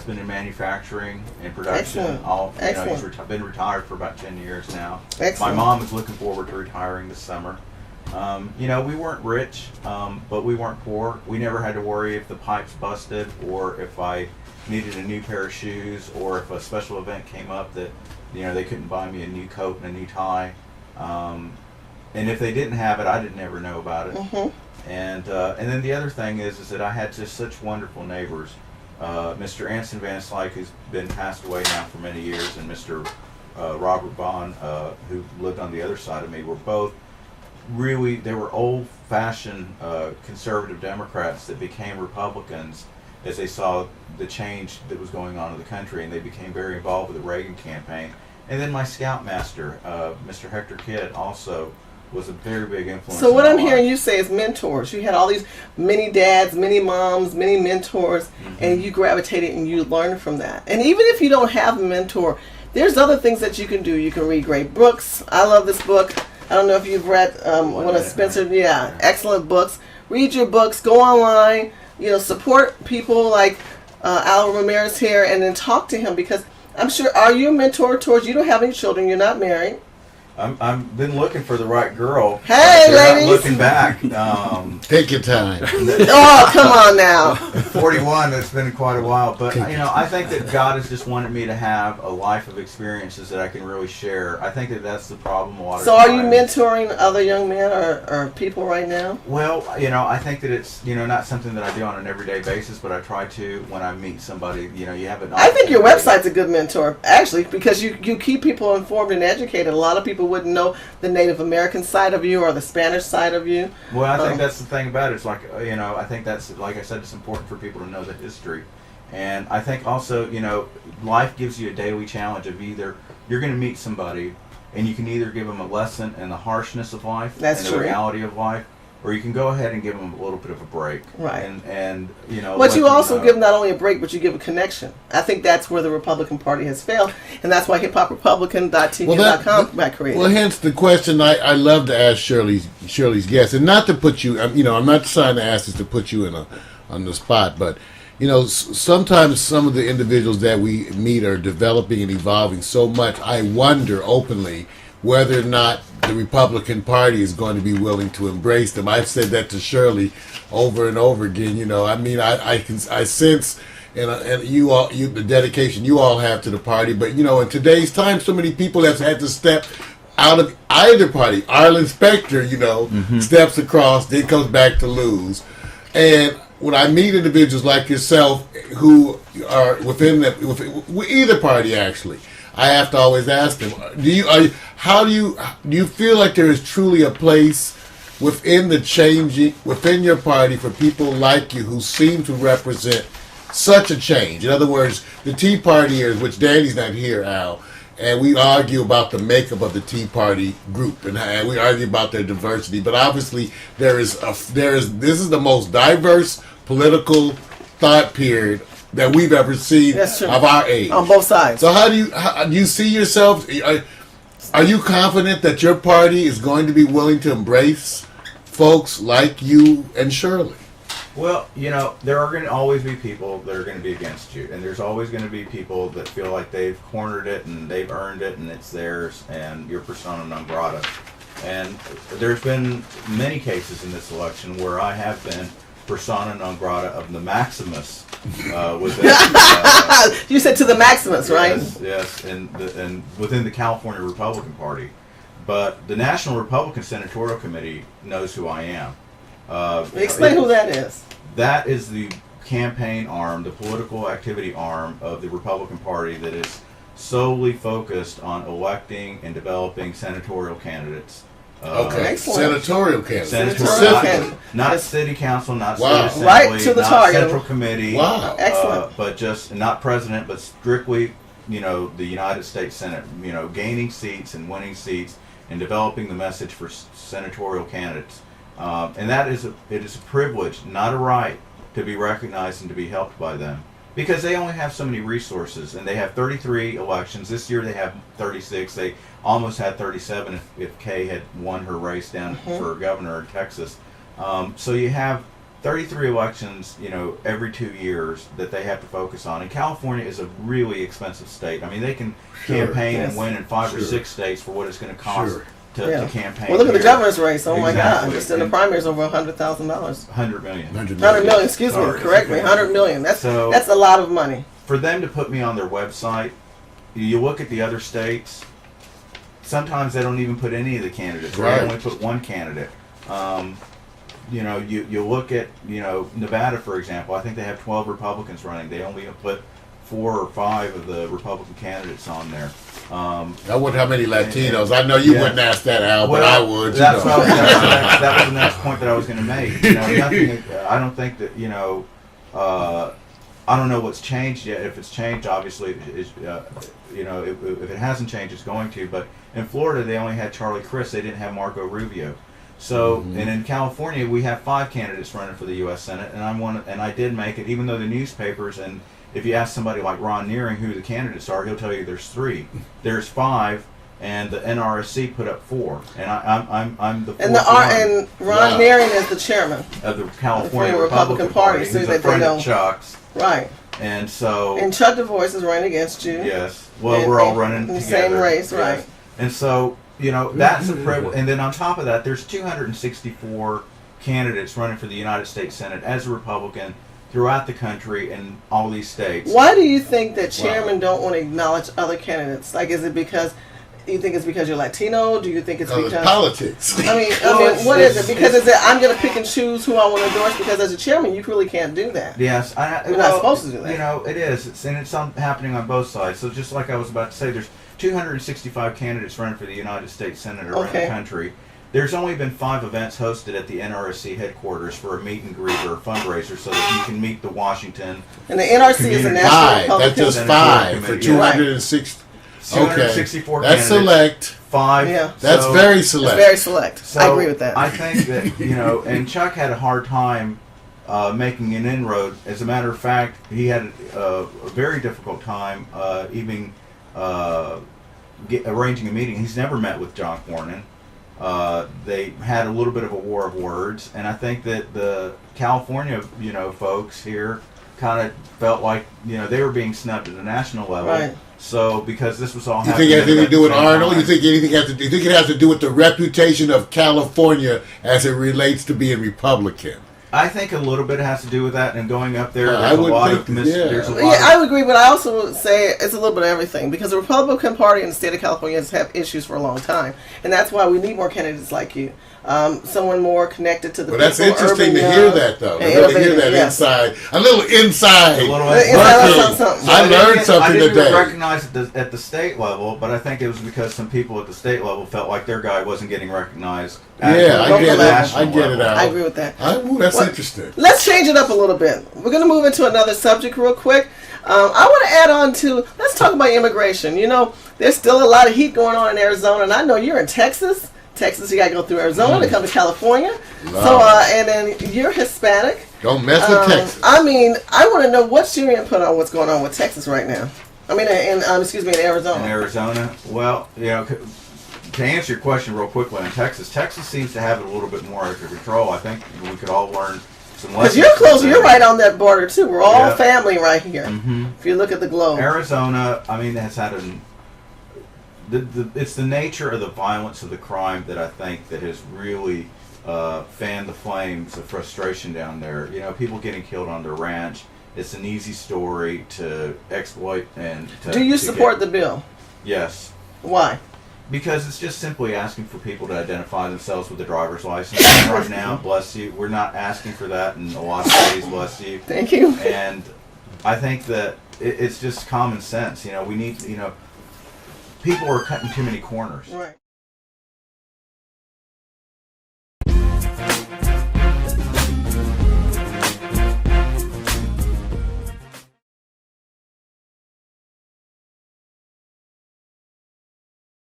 has been in manufacturing and production. Excellent. Excellent. He's been retired for about 10 years now. Excellent. My mom is looking forward to retiring this summer. We weren't rich, but we weren't poor. We never had to worry if the pipes busted or if I needed a new pair of shoes or if a special event came up that, they couldn't buy me a new coat and a new tie. And if they didn't have it, I didn't ever know about it. Mm-hmm. And then the other thing is that I had just such wonderful neighbors. Mr. Anson Van Slyke, who's been passed away now for many years, and Mr. Robert Bond, who lived on the other side of me, were both really, they were old-fashioned conservative Democrats that became Republicans as they saw the change that was going on in the country, and they became very involved with the Reagan campaign. And then my scoutmaster, Mr. Hector Kidd, also was a very big influence. So what I'm life. hearing you say is mentors. You had all these many dads, many moms, many mentors, and you gravitated and you learned from that. And even if you don't have a mentor, there's other things that you can do. You can read great books. I love this book. I don't know if you've read one of Spencer. Yeah, excellent books. Read your books. Go online. Support people like Al Ramirez here, and then talk to him, because I'm sure. Are you a mentor towards? You don't have any children. You're not married. I've been looking for the right girl. Hey, they're ladies! not looking back. Take your time. Oh, come on now. 41. It's been quite a while, but I think that God has just wanted me to have a life of experiences that I can really share. I think that that's the problem a lot of So, times. are you mentoring other young men or people right now? Well, I think that it's not something that I do on an everyday basis, but I try to when I meet somebody. You have an. I think your website's a good mentor, actually, because you keep people informed and educated. A lot of people wouldn't know the Native American side of you or the Spanish side of you. Well, I think that's the thing about it. It's like, I think that's, like I said, it's important for people to know the history. And I think also, life gives you a daily challenge of either you're going to meet somebody and you can either give them a lesson in the harshness of life and the reality of life, or you can go ahead and give them a little bit of a break. Right. And But you also give not only a break, but you give a connection. I think that's where the Republican Party has failed, and that's why hiphoprepublican.tv.com got created. Well, hence the question I love to ask Shirley's guest, and not to put you, I'm not trying to ask this to put you on the spot, but sometimes some of the individuals that we meet are developing and evolving so much. I wonder openly whether or not the Republican Party is going to be willing to embrace them. I've said that to Shirley over and over again. I sense and you all, the dedication you all have to the party. But in today's time, so many people have had to step out of either party. Arlen Specter, steps across, then comes back to lose. And when I meet individuals like yourself who are within either party, actually, I have to always ask them: do you feel like there is truly a place within your party for people like you who seem to represent such a change? In other words, the Tea Partiers, which Danny's not here, Al, and we argue about the makeup of the Tea Party group, and we argue about their diversity. But obviously, this is the most diverse political thought period that we've ever seen of our age. On both sides. So how do you see yourself? Are you confident that your party is going to be willing to embrace folks like you and Shirley? Well, there are going to always be people that are going to be against you, and there's always going to be people that feel like they've cornered it and they've earned it and it's theirs and you're persona non grata. And there's been many cases in this election where I have been persona non grata of the Maximus within, you said to the Maximus, right? Yes, and within the California Republican Party. But the National Republican Senatorial Committee knows who I am. Explain who that is. That is the campaign arm, the political activity arm of the Republican Party that is solely focused on electing and developing senatorial candidates. Senatorial candidates. Not city council, not wow. state assembly, right to the not target. Central Committee. Wow. Excellent. But just not president, but strictly, the United States Senate, gaining seats and winning seats and developing the message for senatorial candidates. And it is a privilege, not a right, to be recognized and to be helped by them. Because they only have so many resources, and they have 33 elections. This year they have 36. They almost had 37 if Kay had won her race down for governor in Texas. So you have 33 elections, every 2 years that they have to focus on. And California is a really expensive state. I mean, they can campaign and win in 5 or 6 states for what it's going to cost to campaign. Well, look at the governor's race. Oh, my Exactly. God. Just in the primaries, over $100,000. 100 million. 100 $100 million, excuse me. Sorry. Correct me. $100 million. That's a lot of money. For them to put me on their website, you look at the other states, sometimes they don't even put any of the candidates. Right. They only put one candidate. You look at, Nevada, for example. I think they have 12 Republicans running. They only put 4 or 5 of the Republican candidates on there. I wonder how many Latinos. I know you wouldn't ask that, Al, but I would. That's what that was the next point that I was going to make. Nothing. I don't think that I don't know what's changed yet. If it's changed, obviously, if it hasn't changed, it's going to. But in Florida, they only had Charlie Crist. They didn't have Marco Rubio. So, and in California, we have 5 candidates running for the U.S. Senate, and I did make it, even though the newspapers, and if you ask somebody like Ron Nearing who the candidates are, he'll tell you there's 3. There's 5, and the NRSC put up 4, and I'm the 4th and Ron Nearing is the chairman of the California Republican Party, so He's that a friend they know. of Chuck's. Right. And so. And Chuck DeVois is running against you. Yes. Well, we're all running in the together. same race, right? Yes. And so, that's a privilege. And then on top of that, there's 264 candidates running for the United States Senate as a Republican throughout the country in all these states. Why do you think that chairmen don't want to acknowledge other candidates? Like, is it because you think it's because you're Latino? Do you think it's because politics? I mean, what is it? Because is it I'm going to pick and choose who I want to endorse? Because as a chairman, you really can't do that. Yes, you're not supposed to do that. It is. It's happening on both sides. So just like I was about to say, there's 265 candidates running for the United States Senate around the country. There's only been 5 events hosted at the NRSC headquarters for a meet and greet or a fundraiser so that you can meet the Washington. And the NRC is a national. 5. That's just 5 for 260. 264 That's candidates. Select. 5. Yeah. That's very select. It's very select. So I agree with that. I think that, and Chuck had a hard time making an inroad. As a matter of fact, he had a very difficult time even arranging a meeting. He's never met with John Cornyn. They had a little bit of a war of words, and I think that the California, folks here kind of felt like, they were being snubbed at the national level. Right. So, because this was all You happening think it has anything to do with Arnold? time. You think it has to do with the reputation of California as it relates to being Republican? I think a little bit has to do with that, and going up there, I there's a would lot think, of there's a lot Yeah, I would agree, but I also would say it's a little bit of everything because the Republican Party in the state of California has had issues for a long time, and that's why we need more candidates like you. Someone more connected to the Well, people. that's interesting to hear that, though. To really hear that inside. A little inside. A little something. I learned something I didn't today. recognize it at the state level, but I think it was because some people at the state level felt like their guy wasn't getting recognized. Yeah, I get it. national I get it, level. Al. I agree with that. That's interesting. Let's change it up a little bit. We're going to move into another subject real quick. I want to add on to, let's talk about immigration. There's still a lot of heat going on in Arizona, and I know you're in Texas. You got to go through Arizona to come to California. So, and then you're Hispanic. Don't mess with Texas. I mean, I want to know what's your input on what's going on with Texas right now. I mean, in Arizona. In Arizona, well, to answer your question real quickly on Texas seems to have it a little bit more under control. I think we could all learn some lessons. Because you're close, you're right on that border too. We're all family right here. Mm-hmm. If you look at the globe. Arizona, I mean, has had it's the nature of the violence of the crime that I think that has really fanned the flames of frustration down there. People getting killed on their ranch. It's an easy story to exploit and to. Do you support the bill? Yes. Why? Because it's just simply asking for people to identify themselves with a driver's license. And right now, bless you, we're not asking for that in a lot of cities, bless you. Thank you. And I think that it's just common sense. We need, people are cutting too many corners. Right.